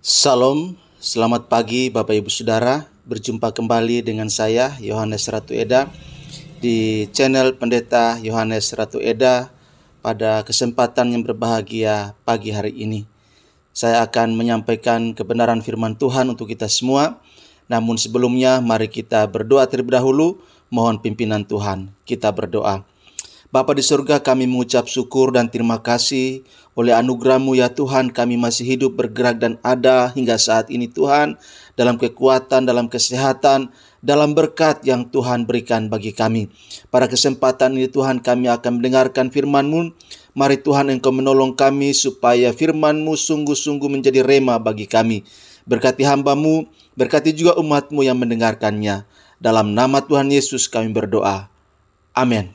Salam, selamat pagi Bapak Ibu Saudara. Berjumpa kembali dengan saya Yohanes Ratu Eda di channel Pendeta Yohanes Ratu Eda pada kesempatan yang berbahagia pagi hari ini. Saya akan menyampaikan kebenaran firman Tuhan untuk kita semua. Namun sebelumnya mari kita berdoa terlebih dahulu, mohon pimpinan Tuhan. Kita berdoa. Bapa di surga, kami mengucap syukur dan terima kasih oleh anugerah-Mu ya Tuhan, kami masih hidup, bergerak dan ada hingga saat ini Tuhan, dalam kekuatan, dalam kesehatan, dalam berkat yang Tuhan berikan bagi kami. Pada kesempatan ini Tuhan, kami akan mendengarkan firman-Mu. Mari Tuhan Engkau menolong kami supaya firman-Mu sungguh-sungguh menjadi rema bagi kami. Berkati hamba-Mu, berkati juga umat-Mu yang mendengarkannya. Dalam nama Tuhan Yesus kami berdoa. Amin.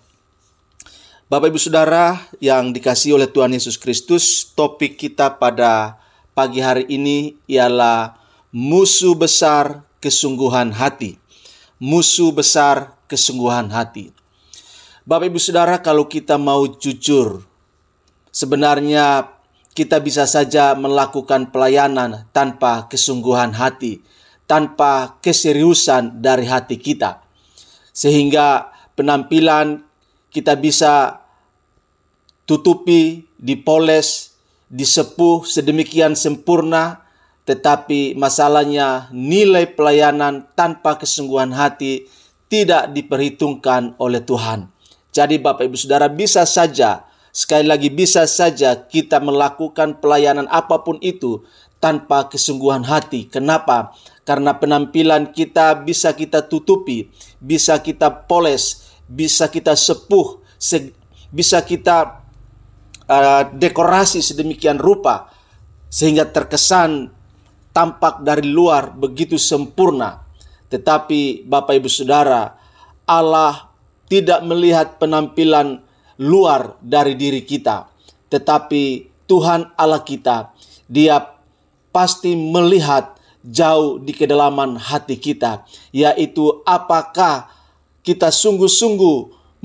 Bapak Ibu Saudara yang dikasihi oleh Tuhan Yesus Kristus, topik kita pada pagi hari ini ialah musuh besar kesungguhan hati. Musuh besar kesungguhan hati. Bapak Ibu Saudara, kalau kita mau jujur, sebenarnya kita bisa saja melakukan pelayanan tanpa kesungguhan hati, tanpa keseriusan dari hati kita. Sehingga penampilan kita bisa tutupi, dipoles, disepuh sedemikian sempurna, tetapi masalahnya nilai pelayanan tanpa kesungguhan hati tidak diperhitungkan oleh Tuhan. Jadi Bapak Ibu Saudara, bisa saja, sekali lagi bisa saja kita melakukan pelayanan apapun itu tanpa kesungguhan hati. Kenapa? Karena penampilan kita bisa kita tutupi, bisa kita poles, bisa kita sepuh, bisa kita dekorasi sedemikian rupa sehingga terkesan tampak dari luar begitu sempurna. Tetapi Bapak Ibu Saudara, Allah tidak melihat penampilan luar dari diri kita, tetapi Tuhan Allah kita, Dia pasti melihat jauh di kedalaman hati kita, yaitu apakah kita sungguh-sungguh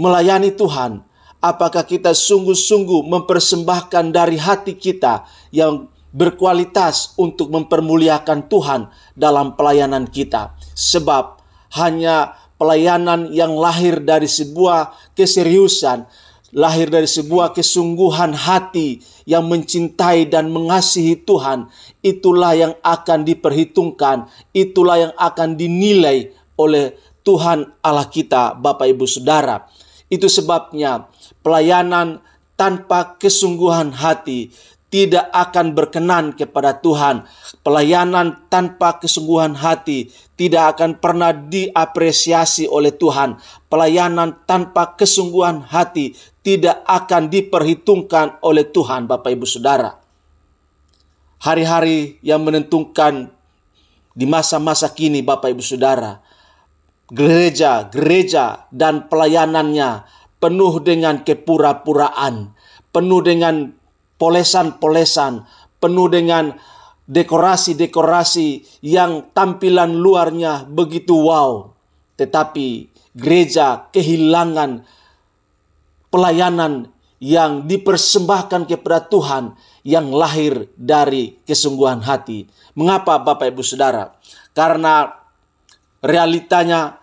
melayani Tuhan, apakah kita sungguh-sungguh mempersembahkan dari hati kita yang berkualitas untuk mempermuliakan Tuhan dalam pelayanan kita. Sebab hanya pelayanan yang lahir dari sebuah keseriusan, lahir dari sebuah kesungguhan hati yang mencintai dan mengasihi Tuhan, itulah yang akan diperhitungkan, itulah yang akan dinilai oleh Tuhan Allah kita, Bapak Ibu Saudara. Itu sebabnya pelayanan tanpa kesungguhan hati tidak akan berkenan kepada Tuhan. Pelayanan tanpa kesungguhan hati tidak akan pernah diapresiasi oleh Tuhan. Pelayanan tanpa kesungguhan hati tidak akan diperhitungkan oleh Tuhan, Bapak Ibu Saudara. Hari-hari yang menentukan di masa-masa kini, Bapak Ibu Saudara, gereja dan pelayanannya penuh dengan kepura-puraan, penuh dengan polesan-polesan, penuh dengan dekorasi-dekorasi yang tampilan luarnya begitu wow. Tetapi gereja kehilangan pelayanan yang dipersembahkan kepada Tuhan yang lahir dari kesungguhan hati. Mengapa Bapak Ibu Saudara? Karena realitanya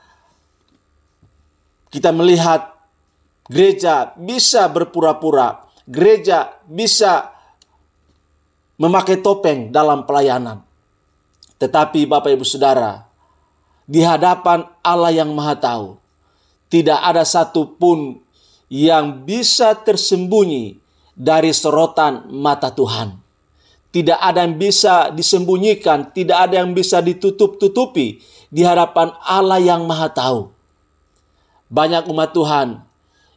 kita melihat gereja bisa berpura-pura, gereja bisa memakai topeng dalam pelayanan. Tetapi Bapak Ibu Saudara, di hadapan Allah yang Maha Tahu, tidak ada satupun yang bisa tersembunyi dari sorotan mata Tuhan. Tidak ada yang bisa disembunyikan, tidak ada yang bisa ditutup-tutupi di hadapan Allah yang Maha Tahu. Banyak umat Tuhan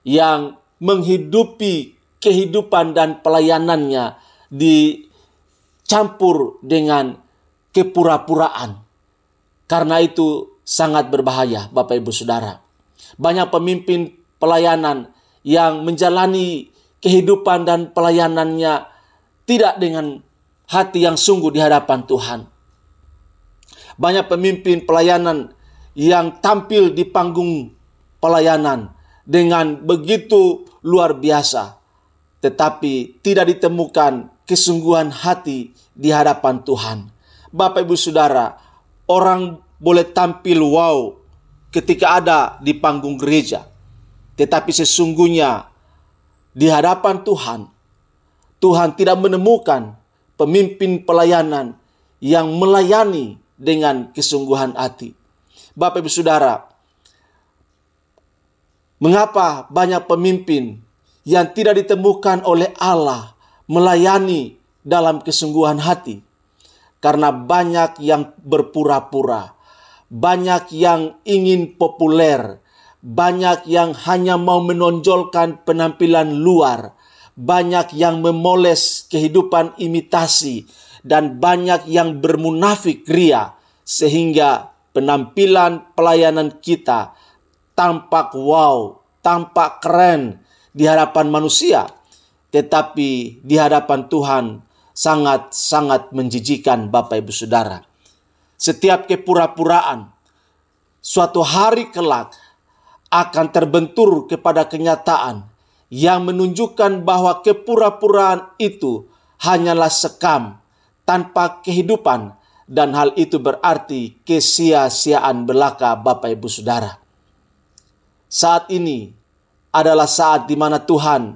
yang menghidupi kehidupan dan pelayanannya dicampur dengan kepura-puraan. Karena itu sangat berbahaya, Bapak Ibu Saudara. Banyak pemimpin pelayanan yang menjalani kehidupan dan pelayanannya tidak dengan hati yang sungguh di hadapan Tuhan. Banyak pemimpin pelayanan yang tampil di panggung pelayanan dengan begitu luar biasa, tetapi tidak ditemukan kesungguhan hati di hadapan Tuhan. Bapak Ibu Saudara, orang boleh tampil wow ketika ada di panggung gereja, tetapi sesungguhnya di hadapan Tuhan, Tuhan tidak menemukan pemimpin pelayanan yang melayani dengan kesungguhan hati. Bapak Ibu Saudara, mengapa banyak pemimpin yang tidak ditemukan oleh Allah melayani dalam kesungguhan hati? Karena banyak yang berpura-pura, banyak yang ingin populer, banyak yang hanya mau menonjolkan penampilan luar, banyak yang memoles kehidupan imitasi, dan banyak yang bermunafik ria, sehingga penampilan pelayanan kita tampak wow, tampak keren di hadapan manusia, tetapi di hadapan Tuhan sangat-sangat menjijikan. Bapak Ibu Saudara, setiap kepura-puraan suatu hari kelak akan terbentur kepada kenyataan yang menunjukkan bahwa kepura-puraan itu hanyalah sekam tanpa kehidupan, dan hal itu berarti kesia-siaan belaka. Bapak Ibu Saudara, saat ini adalah saat di mana Tuhan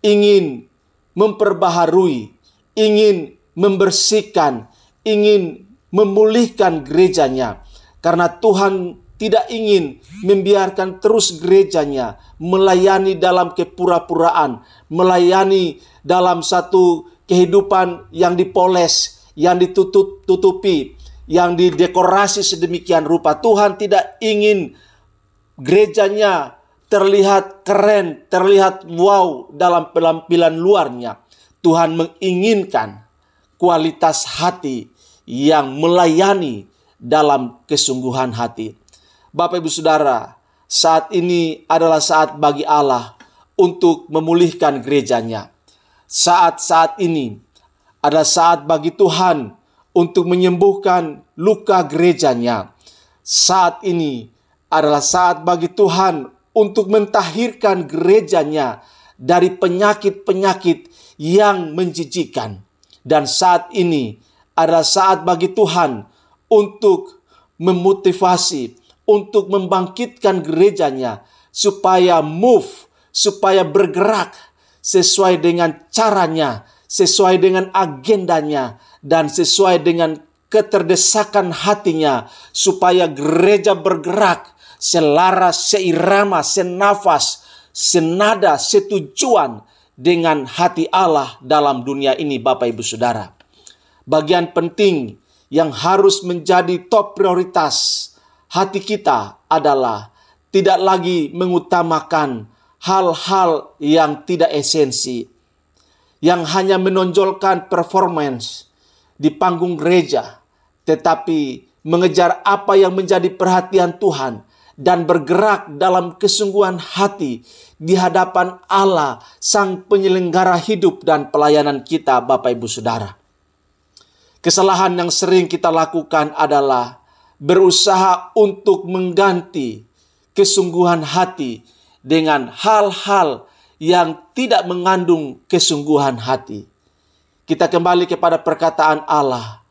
ingin memperbaharui, ingin membersihkan, ingin memulihkan gerejanya. Karena Tuhan tidak ingin membiarkan terus gerejanya melayani dalam kepura-puraan, melayani dalam satu kehidupan yang dipoles, yang ditutupi, yang didekorasi sedemikian rupa. Tuhan tidak ingin gerejanya terlihat keren, terlihat wow dalam penampilan luarnya. Tuhan menginginkan kualitas hati yang melayani dalam kesungguhan hati. Bapak Ibu Saudara, saat ini adalah saat bagi Allah untuk memulihkan gerejanya. Saat ini adalah saat bagi Tuhan untuk menyembuhkan luka gerejanya. Saat ini adalah saat bagi Tuhan untuk mentahirkan gerejanya dari penyakit-penyakit yang menjijikan. Dan saat ini adalah saat bagi Tuhan untuk memotivasi, untuk membangkitkan gerejanya supaya supaya bergerak sesuai dengan caranya, sesuai dengan agendanya, dan sesuai dengan keterdesakan hatinya, supaya gereja bergerak selaras, seirama, senafas, senada, setujuan dengan hati Allah dalam dunia ini. Bapak Ibu Saudara, bagian penting yang harus menjadi top prioritas hati kita adalah tidak lagi mengutamakan hal-hal yang tidak esensi, yang hanya menonjolkan performance di panggung gereja, tetapi mengejar apa yang menjadi perhatian Tuhan dan bergerak dalam kesungguhan hati di hadapan Allah, Sang Penyelenggara hidup dan pelayanan kita. Bapak Ibu Saudara, kesalahan yang sering kita lakukan adalah berusaha untuk mengganti kesungguhan hati dengan hal-hal yang tidak mengandung kesungguhan hati. Kita kembali kepada perkataan Allah,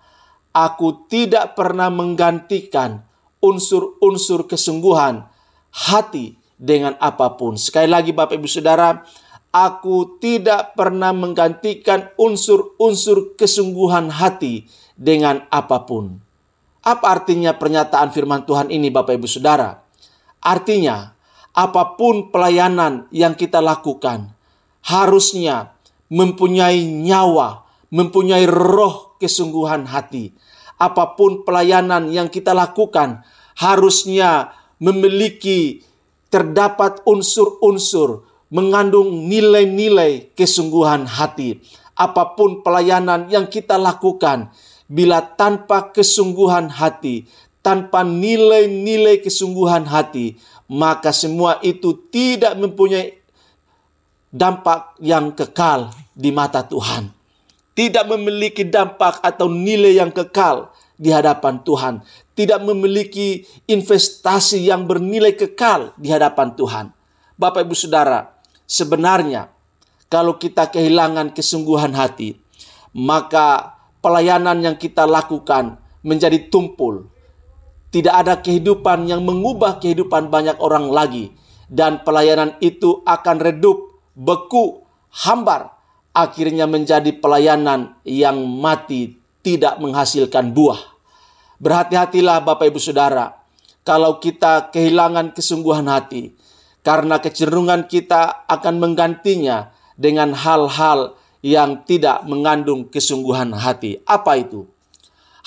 aku tidak pernah menggantikan unsur-unsur kesungguhan hati dengan apapun. Sekali lagi Bapak Ibu Saudara, aku tidak pernah menggantikan unsur-unsur kesungguhan hati dengan apapun. Apa artinya pernyataan firman Tuhan ini Bapak Ibu Saudara? Artinya, apapun pelayanan yang kita lakukan harusnya mempunyai nyawa, mempunyai roh kesungguhan hati. Apapun pelayanan yang kita lakukan harusnya memiliki, terdapat unsur-unsur mengandung nilai-nilai kesungguhan hati. Apapun pelayanan yang kita lakukan, bila tanpa kesungguhan hati, tanpa nilai-nilai kesungguhan hati, maka semua itu tidak mempunyai dampak yang kekal di mata Tuhan. Tidak memiliki dampak atau nilai yang kekal di hadapan Tuhan. Tidak memiliki investasi yang bernilai kekal di hadapan Tuhan. Bapak Ibu Saudara, sebenarnya kalau kita kehilangan kesungguhan hati, maka pelayanan yang kita lakukan menjadi tumpul. Tidak ada kehidupan yang mengubah kehidupan banyak orang lagi. Dan pelayanan itu akan redup, beku, hambar. Akhirnya menjadi pelayanan yang mati, tidak menghasilkan buah. Berhati-hatilah Bapak Ibu Saudara, kalau kita kehilangan kesungguhan hati. Karena kecenderungan kita akan menggantinya dengan hal-hal yang tidak mengandung kesungguhan hati. Apa itu?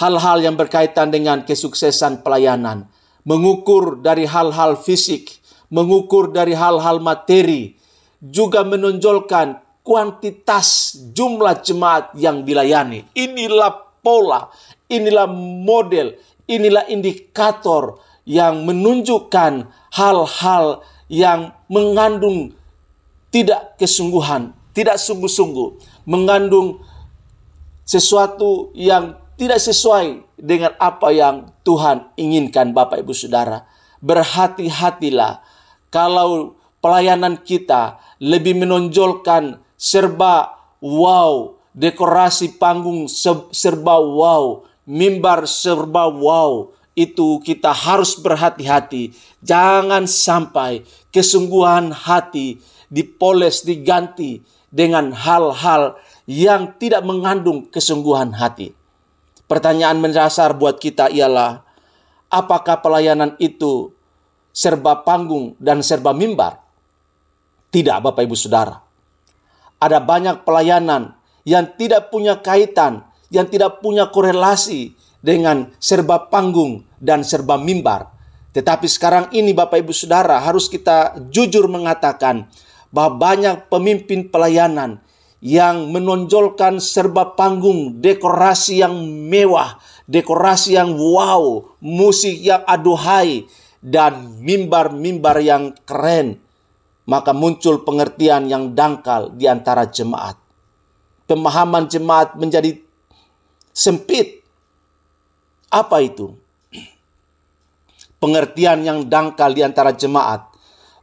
Hal-hal yang berkaitan dengan kesuksesan pelayanan. Mengukur dari hal-hal fisik, mengukur dari hal-hal materi. Juga menonjolkan kuantitas jumlah jemaat yang dilayani. Inilah pola, inilah model, inilah indikator yang menunjukkan hal-hal yang mengandung tidak kesungguhan, tidak sungguh-sungguh, mengandung sesuatu yang tidak sesuai dengan apa yang Tuhan inginkan. Bapak Ibu Saudara, berhati-hatilah kalau pelayanan kita lebih menonjolkan serba wow, dekorasi panggung serba wow, mimbar serba wow. Itu kita harus berhati-hati. Jangan sampai kesungguhan hati dipoles, diganti dengan hal-hal yang tidak mengandung kesungguhan hati. Pertanyaan mendasar buat kita ialah, apakah pelayanan itu serba panggung dan serba mimbar? Tidak, Bapak Ibu Saudara. Ada banyak pelayanan yang tidak punya kaitan, yang tidak punya korelasi dengan serba panggung dan serba mimbar. Tetapi sekarang ini Bapak Ibu Saudara, harus kita jujur mengatakan bahwa banyak pemimpin pelayanan yang menonjolkan serba panggung, dekorasi yang mewah, dekorasi yang wow, musik yang aduhai, dan mimbar-mimbar yang keren. Maka muncul pengertian yang dangkal di antara jemaat. Pemahaman jemaat menjadi sempit. Apa itu? Pengertian yang dangkal di antara jemaat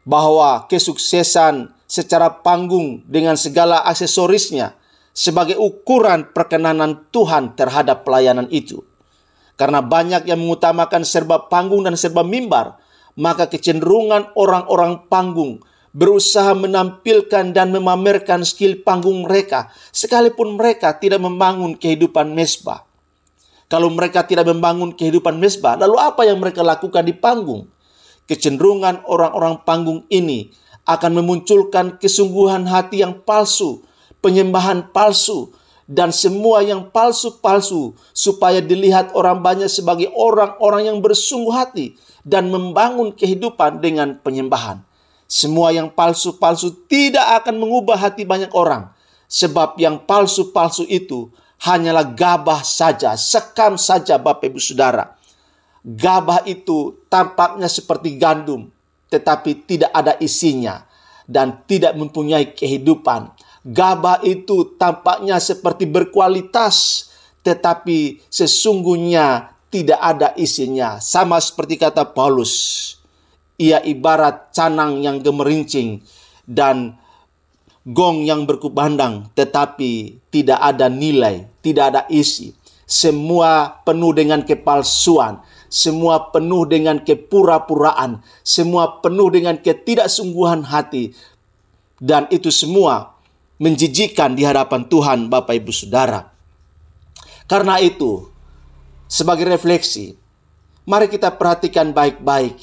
bahwa kesuksesan secara panggung dengan segala aksesorisnya sebagai ukuran perkenanan Tuhan terhadap pelayanan itu. Karena banyak yang mengutamakan serba panggung dan serba mimbar, maka kecenderungan orang-orang panggung berusaha menampilkan dan memamerkan skill panggung mereka, sekalipun mereka tidak membangun kehidupan mezbah. Kalau mereka tidak membangun kehidupan mezbah, lalu apa yang mereka lakukan di panggung? Kecenderungan orang-orang panggung ini akan memunculkan kesungguhan hati yang palsu, penyembahan palsu, dan semua yang palsu-palsu, supaya dilihat orang banyak sebagai orang-orang yang bersungguh hati dan membangun kehidupan dengan penyembahan. Semua yang palsu-palsu tidak akan mengubah hati banyak orang, sebab yang palsu-palsu itu hanyalah gabah saja, sekam saja Bapak Ibu Saudara. Gabah itu tampaknya seperti gandum, tetapi tidak ada isinya dan tidak mempunyai kehidupan. Gabah itu tampaknya seperti berkualitas, tetapi sesungguhnya tidak ada isinya. Sama seperti kata Paulus, ia ibarat canang yang gemerincing dan gong yang berkumandang, tetapi tidak ada nilai, tidak ada isi. Semua penuh dengan kepalsuan, semua penuh dengan kepura-puraan, semua penuh dengan ketidaksungguhan hati. Dan itu semua menjijikkan di hadapan Tuhan, Bapak Ibu Saudara. Karena itu, sebagai refleksi, mari kita perhatikan baik-baik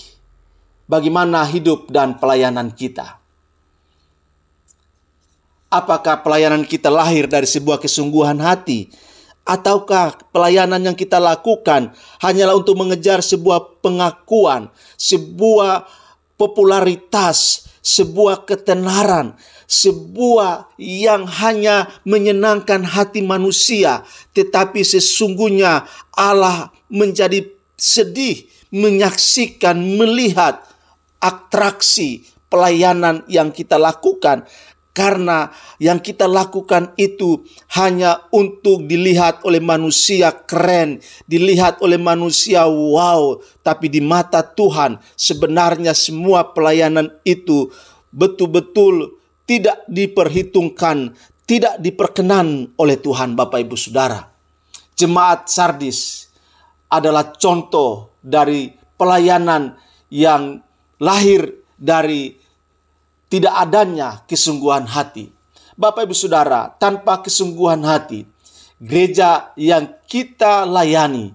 bagaimana hidup dan pelayanan kita. Apakah pelayanan kita lahir dari sebuah kesungguhan hati, ataukah pelayanan yang kita lakukan hanyalah untuk mengejar sebuah pengakuan, sebuah popularitas, sebuah ketenaran, sebuah yang hanya menyenangkan hati manusia, tetapi sesungguhnya Allah menjadi sedih menyaksikan, melihat atraksi pelayanan yang kita lakukan. Karena yang kita lakukan itu hanya untuk dilihat oleh manusia keren, dilihat oleh manusia wow. Tapi di mata Tuhan sebenarnya semua pelayanan itu betul-betul tidak diperhitungkan, tidak diperkenan oleh Tuhan, Bapak Ibu Saudara. Jemaat Sardis adalah contoh dari pelayanan yang lahir dari tidak adanya kesungguhan hati. Bapak Ibu Saudara, tanpa kesungguhan hati, gereja yang kita layani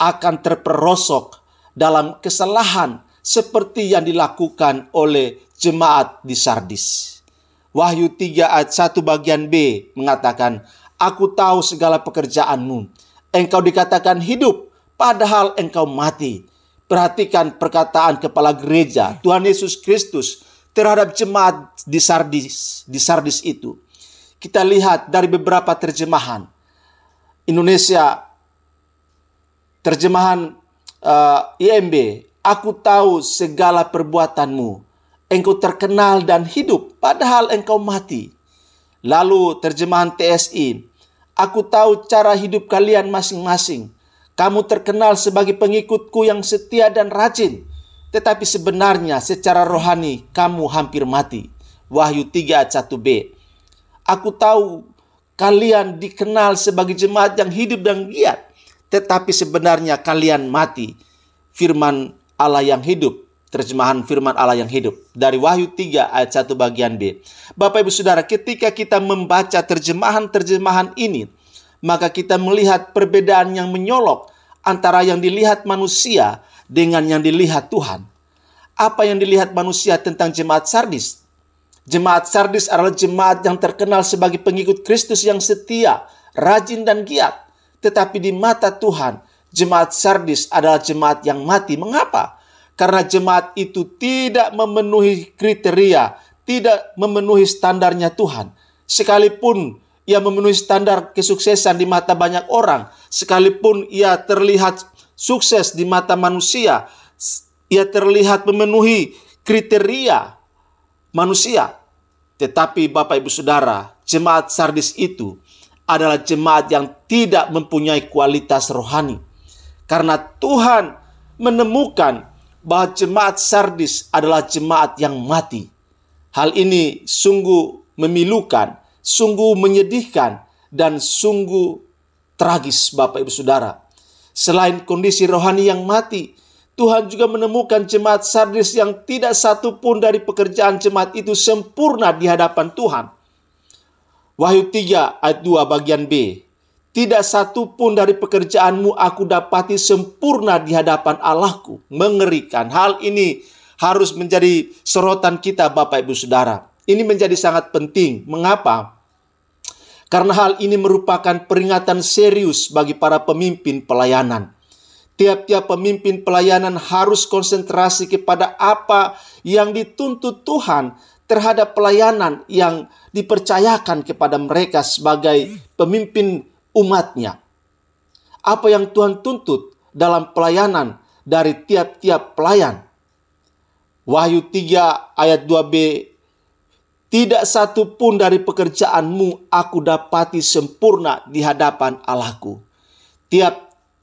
akan terperosok dalam kesalahan seperti yang dilakukan oleh jemaat di Sardis. Wahyu 3 ayat 1 bagian B mengatakan, "Aku tahu segala pekerjaanmu. Engkau dikatakan hidup, padahal engkau mati." Perhatikan perkataan kepala gereja Tuhan Yesus Kristus terhadap jemaat di Sardis itu. Kita lihat dari beberapa terjemahan. Indonesia, terjemahan IMB, "Aku tahu segala perbuatanmu. Engkau terkenal dan hidup, padahal engkau mati." Lalu terjemahan TSI, "Aku tahu cara hidup kalian masing-masing. Kamu terkenal sebagai pengikutku yang setia dan rajin, tetapi sebenarnya secara rohani kamu hampir mati." Wahyu 3 ayat 1b. "Aku tahu kalian dikenal sebagai jemaat yang hidup dan giat, tetapi sebenarnya kalian mati." Firman Allah yang hidup. Terjemahan firman Allah yang hidup. Dari Wahyu 3 ayat 1 bagian B. Bapak Ibu Saudara, ketika kita membaca terjemahan-terjemahan ini, maka kita melihat perbedaan yang menyolok antara yang dilihat manusia dengan yang dilihat Tuhan. Apa yang dilihat manusia tentang jemaat Sardis? Jemaat Sardis adalah jemaat yang terkenal sebagai pengikut Kristus yang setia, rajin dan giat. Tetapi di mata Tuhan, jemaat Sardis adalah jemaat yang mati. Mengapa? Karena jemaat itu tidak memenuhi kriteria, tidak memenuhi standarnya Tuhan. Sekalipun ia memenuhi standar kesuksesan di mata banyak orang, sekalipun ia terlihat sukses di mata manusia, ia terlihat memenuhi kriteria manusia. Tetapi Bapak Ibu Saudara, jemaat Sardis itu adalah jemaat yang tidak mempunyai kualitas rohani. Karena Tuhan menemukan bahwa jemaat Sardis adalah jemaat yang mati. Hal ini sungguh memilukan, sungguh menyedihkan, dan sungguh tragis Bapak Ibu Saudara. Selain kondisi rohani yang mati, Tuhan juga menemukan jemaat Sardis yang tidak satu pun dari pekerjaan jemaat itu sempurna di hadapan Tuhan. Wahyu 3 ayat 2 bagian B. "Tidak satu pun dari pekerjaanmu aku dapati sempurna di hadapan Allahku." Mengerikan. Hal ini harus menjadi sorotan kita Bapak Ibu Saudara. Ini menjadi sangat penting. Mengapa? Karena hal ini merupakan peringatan serius bagi para pemimpin pelayanan. Tiap-tiap pemimpin pelayanan harus konsentrasi kepada apa yang dituntut Tuhan terhadap pelayanan yang dipercayakan kepada mereka sebagai pemimpin umatnya. Apa yang Tuhan tuntut dalam pelayanan dari tiap-tiap pelayan. Wahyu 3 ayat 2b. "Tidak satu pun dari pekerjaanmu aku dapati sempurna di hadapan Allahku."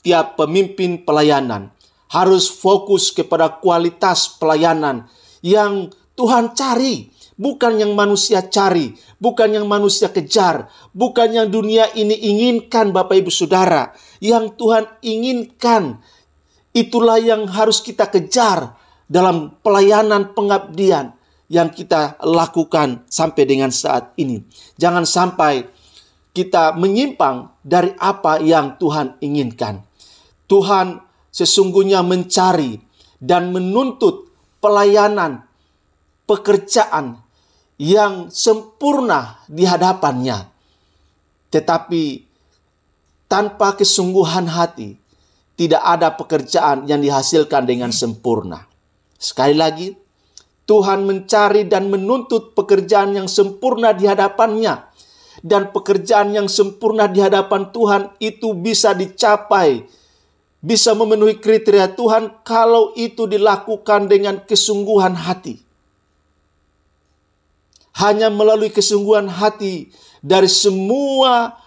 Tiap pemimpin pelayanan harus fokus kepada kualitas pelayanan yang Tuhan cari. Bukan yang manusia cari, bukan yang manusia kejar, bukan yang dunia ini inginkan Bapak Ibu Saudara. Yang Tuhan inginkan, itulah yang harus kita kejar dalam pelayanan pengabdian yang kita lakukan sampai dengan saat ini. Jangan sampai kita menyimpang dari apa yang Tuhan inginkan. Tuhan sesungguhnya mencari dan menuntut pelayanan pekerjaan yang sempurna di hadapannya. Tetapi tanpa kesungguhan hati, tidak ada pekerjaan yang dihasilkan dengan sempurna. Sekali lagi, Tuhan mencari dan menuntut pekerjaan yang sempurna di hadapannya. Dan pekerjaan yang sempurna di hadapan Tuhan itu bisa dicapai, bisa memenuhi kriteria Tuhan kalau itu dilakukan dengan kesungguhan hati. Hanya melalui kesungguhan hati dari semua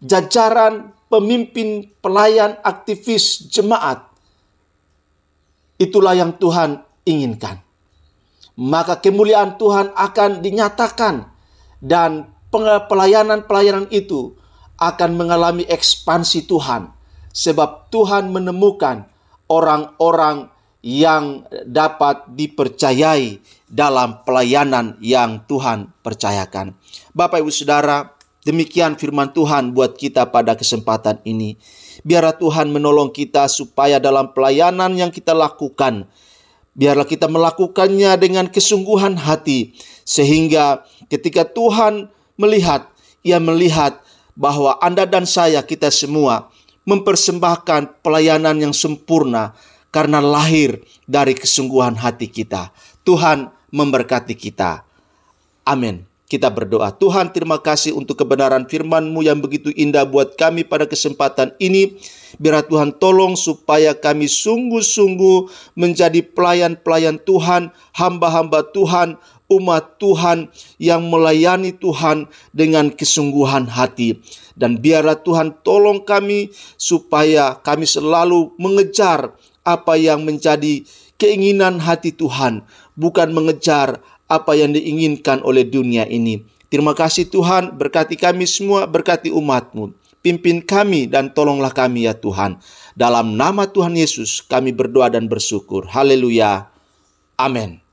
jajaran pemimpin, pelayan, aktivis, jemaat. Itulah yang Tuhan inginkan. Maka kemuliaan Tuhan akan dinyatakan dan pelayanan-pelayanan itu akan mengalami ekspansi Tuhan sebab Tuhan menemukan orang-orang yang dapat dipercayai dalam pelayanan yang Tuhan percayakan. Bapak Ibu Saudara, demikian firman Tuhan buat kita pada kesempatan ini. Biarlah Tuhan menolong kita supaya dalam pelayanan yang kita lakukan, biarlah kita melakukannya dengan kesungguhan hati, sehingga ketika Tuhan melihat, Ia melihat bahwa Anda dan saya, kita semua mempersembahkan pelayanan yang sempurna karena lahir dari kesungguhan hati kita. Tuhan memberkati kita. Amin. Kita berdoa. Tuhan, terima kasih untuk kebenaran firman-Mu yang begitu indah buat kami pada kesempatan ini. Biar Tuhan tolong supaya kami sungguh-sungguh menjadi pelayan-pelayan Tuhan, hamba-hamba Tuhan, umat Tuhan yang melayani Tuhan dengan kesungguhan hati. Dan biarlah Tuhan tolong kami supaya kami selalu mengejar apa yang menjadi keinginan hati Tuhan, bukan mengejar apa yang diinginkan oleh dunia ini. Terima kasih Tuhan, berkati kami semua, berkati umat-Mu. Pimpin kami dan tolonglah kami ya Tuhan. Dalam nama Tuhan Yesus kami berdoa dan bersyukur. Haleluya. Amin.